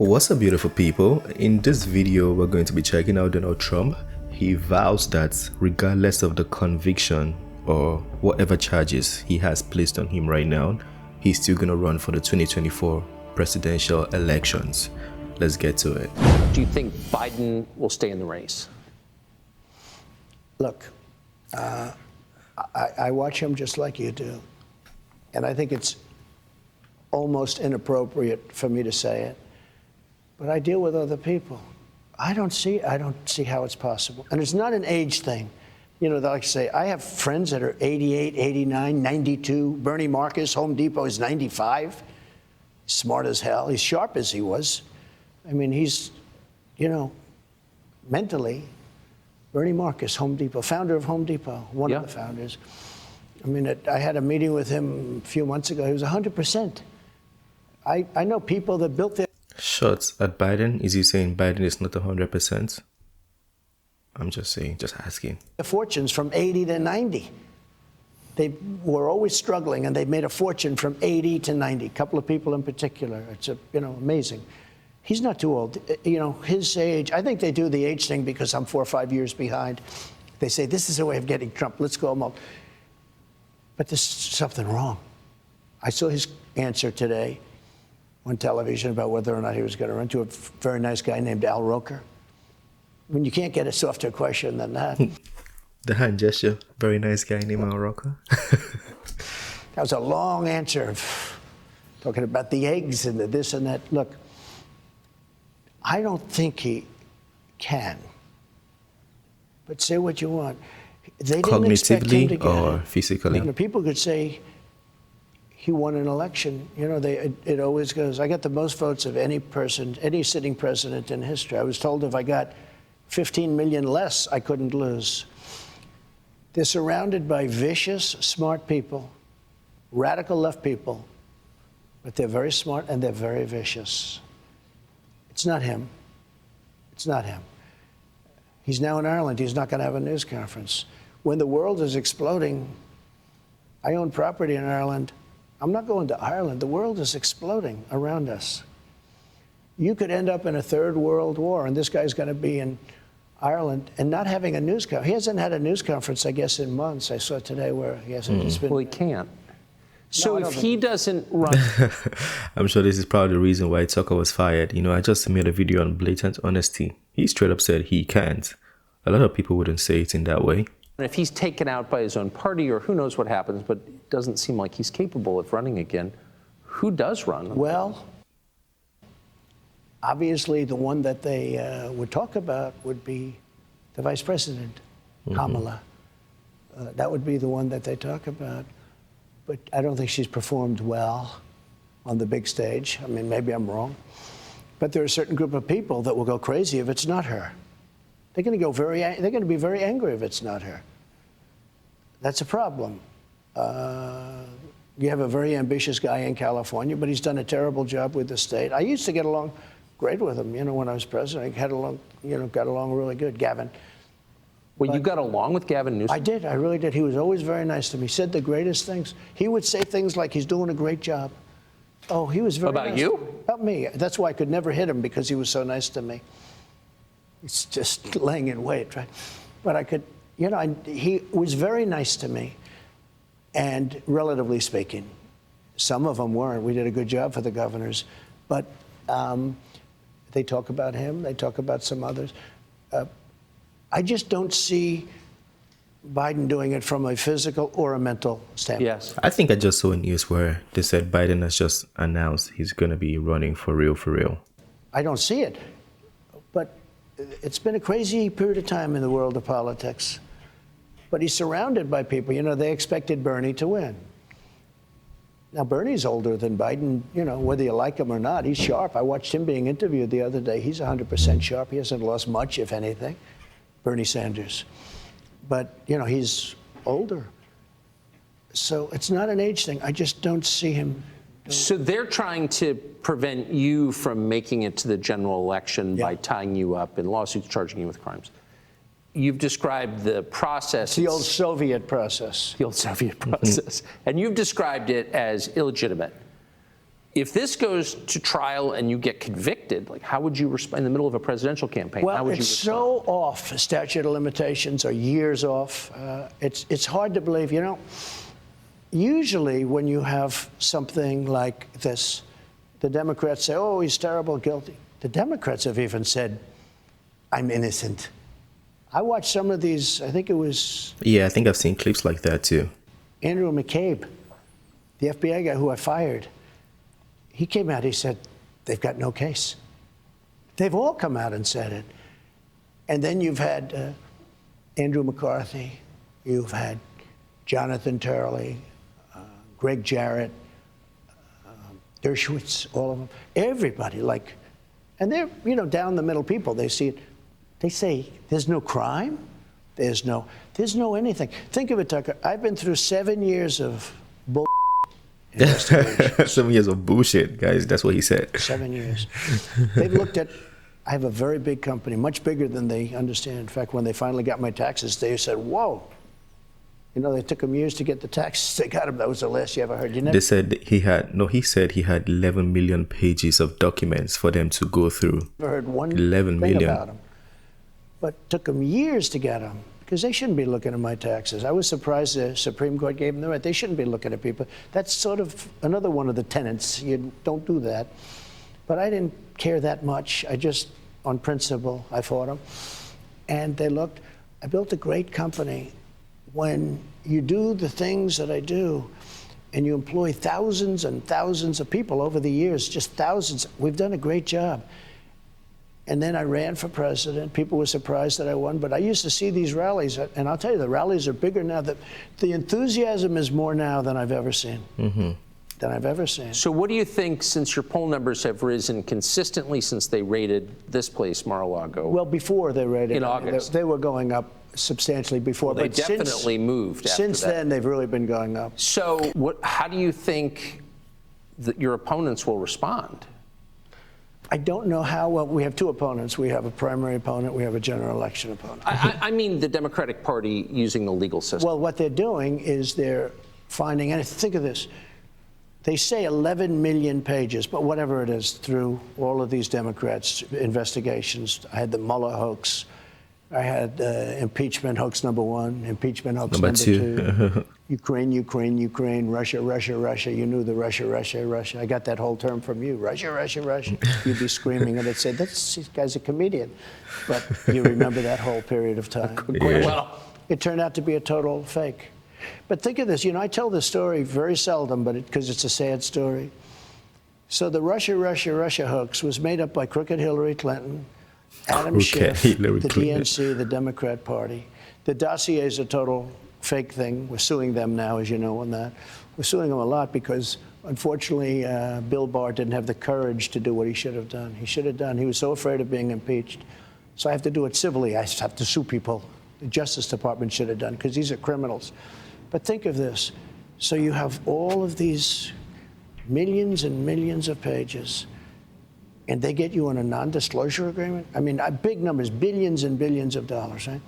What's up, beautiful people? In this video, we're going to be checking out Donald Trump. He vows that regardless of the conviction or whatever charges he has placed on him right now, he's still going to run for the 2024 presidential elections. Let's get to it. Do you think Biden will stay in the race? Look, I watch him just like you do, and I think it's almost inappropriate for me to say it, but I deal with other people. I don't see how it's possible. And it's not an age thing. You know, they like to say, I have friends that are 88, 89, 92. Bernie Marcus, Home Depot, is 95. Smart as hell. He's sharp as he was. I mean, he's, you know, mentally, Bernie Marcus, Home Depot, founder of Home Depot, one of the founders. I mean, I had a meeting with him a few months ago. He was 100%. I know people that built their Shots at Biden. Is he saying Biden is not 100%? I'm just saying, just asking. fortunes from 80 to 90. They were always struggling, and they made a fortune from 80 to 90. A couple of people in particular. It's amazing. He's not too old. You know, his age. I think they do the age thing because I'm 4 or 5 years behind. They say this is a way of getting Trump. Let's go him up. But there's something wrong. I saw his answer today on television about whether or not he was going to run, to a very nice guy named Al Roker. When you can't get a softer question than that. The hand gesture. Very nice guy named Al Roker. That was a long answer, talking about the eggs and the this and that. Look, I don't think he can. But say what you want. They didn't expect him to Cognitively get or it. physically? You know, people could say he won an election. You know, it always goes, I got the most votes of any person, any sitting president in history. I was told if I got 15 million less, I couldn't lose. They're surrounded by vicious, smart people, radical left people, but they're very smart and they're very vicious. It's not him. It's not him. He's now in Ireland. He's not going to have a news conference. When the world is exploding, I own property in Ireland. I'm not going to Ireland. The world is exploding around us. You could end up in a third world war, and this guy's going to be in Ireland and not having a news conference. He hasn't had a news conference, I guess, in months. I saw today where he hasn't. It's been, Well, he can't. So if he doesn't run... I'm sure this is probably the reason why Tucker was fired. You know, I just made a video on blatant honesty. He straight up said he can't. A lot of people wouldn't say it in that way. If he's taken out by his own party, or who knows what happens, but it doesn't seem like he's capable of running again, who does run? Well, obviously the one that they would talk about would be the vice president, Kamala. That would be the one that they talk about. But I don't think she's performed well on the big stage. I mean, maybe I'm wrong. But there are a certain group of people that will go crazy if it's not her. They're going to be very angry if it's not her. That's a problem. You have a very ambitious guy in California, but he's done a terrible job with the state. I used to get along great with him, you know, when I was president. I got along really good, Gavin. Well, you got along with Gavin Newsom? I did, I really did. He was always very nice to me. He said the greatest things. He would say things like he's doing a great job. Oh, he was very nice. About you? About me. That's why I could never hit him, because he was so nice to me. It's just laying in wait, right? But I could, you know, he was very nice to me. And relatively speaking, some of them weren't. We did a good job for the governors. But they talk about him. They talk about some others. I just don't see Biden doing it from a physical or a mental standpoint. Yes. I think I just saw a news where they said Biden has just announced he's going to be running for real, for real. I don't see it. But it's been a crazy period of time in the world of politics. But he's surrounded by people. You know, they expected Bernie to win. Now, Bernie's older than Biden, you know, whether you like him or not. He's sharp. I watched him being interviewed the other day. He's 100% sharp. He hasn't lost much, if anything, Bernie Sanders. But, you know, he's older. So it's not an age thing. I just don't see him. So they're trying to prevent you from making it to the general election by tying you up in lawsuits, charging you with crimes. You've described the process. It's the old Soviet process. The old Soviet process. And you've described it as illegitimate. If this goes to trial and you get convicted, like how would you respond in the middle of a presidential campaign? Well, how would it's you respond? so off. Statute of limitations are years off. It's hard to believe. You know, usually when you have something like this, the Democrats say, "Oh, he's terrible, guilty." The Democrats have even said, "I'm innocent." I watched some of these. I think it was. Yeah, I think I've seen clips like that too. Andrew McCabe, the FBI guy who I fired. He came out, he said, they've got no case. They've all come out and said it. And then you've had Andrew McCarthy, you've had Jonathan Turley, Greg Jarrett, Dershowitz, all of them, everybody, like, and they're, you know, down the middle people, they see it, they say, there's no crime, there's no anything. Think of it, Tucker, I've been through 7 years of bull. 7 years of bullshit, guys. That's what he said. 7 years. They've looked at, I have a very big company, much bigger than they understand. In fact, when they finally got my taxes, they said, whoa. You know, they took them years to get the taxes. They got them. That was the last you ever heard. You never. They said he had 11 million pages of documents for them to go through. Never heard one 11 thing million. about them. But it took them years to get them. Because they shouldn't be looking at my taxes. I was surprised the Supreme Court gave them the right. They shouldn't be looking at people. That's sort of another one of the tenets. You don't do that. But I didn't care that much. I just, on principle, I fought them. And they looked. I built a great company. When you do the things that I do, and you employ thousands and thousands of people over the years, just thousands, we've done a great job. And then I ran for president. People were surprised that I won, but I used to see these rallies, and I'll tell you, the rallies are bigger now. The enthusiasm is more now than I've ever seen. Mm-hmm. Than I've ever seen. So what do you think, since your poll numbers have risen consistently since they raided this place, Mar-a-Lago? Well, before they raided. In August. They were going up substantially before. Well, they but definitely moved after Since then, they've really been going up. So how do you think that your opponents will respond? I don't know how well. We have two opponents. We have a primary opponent. We have a general election opponent. I mean the Democratic Party using the legal system. Well, what they're doing is they're finding, and think of this, they say 11 million pages, but whatever it is, through all of these Democrats' investigations. I had the Mueller hoax. I had impeachment hoax number 1, impeachment hoax number 2. Ukraine, Russia. You knew the Russia. I got that whole term from you, Russia. You'd be screaming, and they'd say, this guy's a comedian. But you remember that whole period of time. Yeah. Well, it turned out to be a total fake. But think of this. You know, I tell this story very seldom, but because it's a sad story. So the Russia hoax was made up by crooked Hillary Clinton, Adam Schiff, the DNC, the Democrat Party. The dossier is a total fake thing. We're suing them now, as you know, on that. We're suing them a lot because, unfortunately, Bill Barr didn't have the courage to do what he should have done. He was so afraid of being impeached. So I have to do it civilly. I have to sue people. The Justice Department should have done, because these are criminals. But think of this. So you have all of these millions and millions of pages, and they get you on a non-disclosure agreement? I mean, big numbers, billions and billions of dollars, right?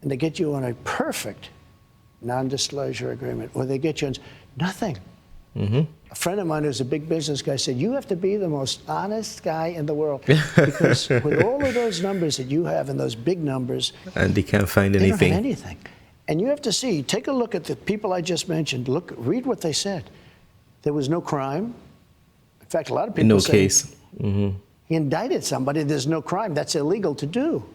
And they get you on a perfect non-disclosure agreement, or they get you on nothing. Mm-hmm. A friend of mine who's a big business guy said, you have to be the most honest guy in the world, because with all of those numbers that you have and those big numbers, and they can't find anything. They don't have anything. And you have to see, take a look at the people I just mentioned. Read what they said. There was no crime. In fact, a lot of people say, case. Mm-hmm. He indicted somebody, there's no crime. That's illegal to do,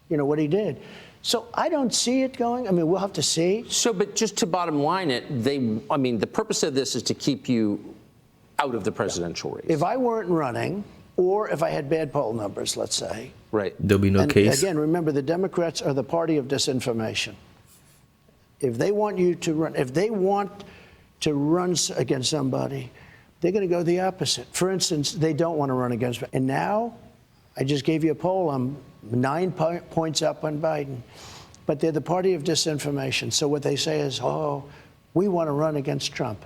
you know, what he did. So I don't see it going. I mean, we'll have to see. So, but just to bottom line it, the purpose of this is to keep you out of the presidential race. If I weren't running, or if I had bad poll numbers, let's say. Right. There'll be no case. Again, remember, the Democrats are the party of disinformation. If they want you to run, if they want to run against somebody, they're going to go the opposite. For instance, they don't want to run against me. And now, I just gave you a poll. I'm 9 points up on Biden. But they're the party of disinformation. So what they say is, oh, we want to run against Trump.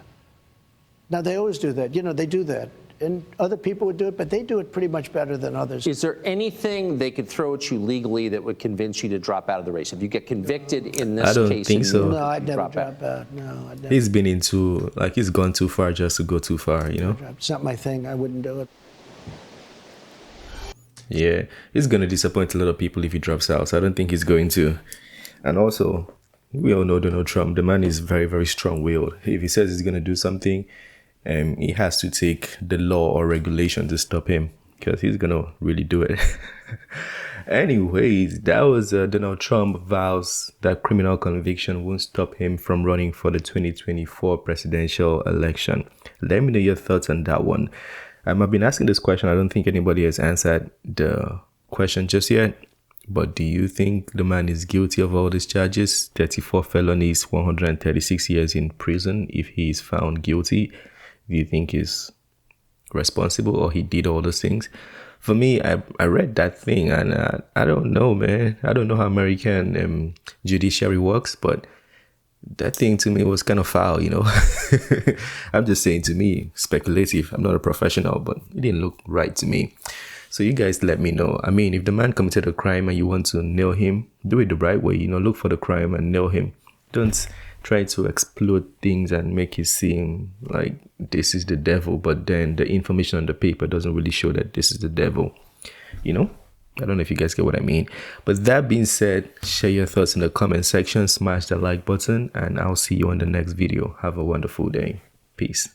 Now, they always do that. You know, they do that. and other people would do it, but they do it pretty much better than others. Is there anything they could throw at you legally that would convince you to drop out of the race? If you get convicted in this I don't case, think so. No, I'd never drop out. No, I'd never. He's been into, like, he's gone too far just to go too far, you know? It's not my thing. I wouldn't do it. Yeah, he's going to disappoint a lot of people if he drops out. So I don't think he's going to. And also, we all know Donald Trump. The man is very, very strong-willed. If he says he's going to do something, he has to take the law or regulation to stop him, because he's going to really do it. Anyways, that was Donald Trump vows that criminal conviction won't stop him from running for the 2024 presidential election. Let me know your thoughts on that one. I've been asking this question. I don't think anybody has answered the question just yet. But do you think the man is guilty of all these charges? 34 felonies, 136 years in prison if he is found guilty. Do you think he's responsible or he did all those things? For me, I read that thing and I don't know, man. I don't know how American judiciary works, but that thing to me was kind of foul, you know. I'm just saying, to me, speculative. I'm not a professional, but it didn't look right to me. So you guys let me know. I mean, if the man committed a crime and you want to nail him, do it the right way, you know, look for the crime and nail him. Don't try to explode things and make it seem like this is the devil, but then the information on the paper doesn't really show that this is the devil, you know. I don't know if you guys get what I mean. But that being said, share your thoughts in the comment section, smash the like button, and I'll see you on the next video. Have a wonderful day. Peace.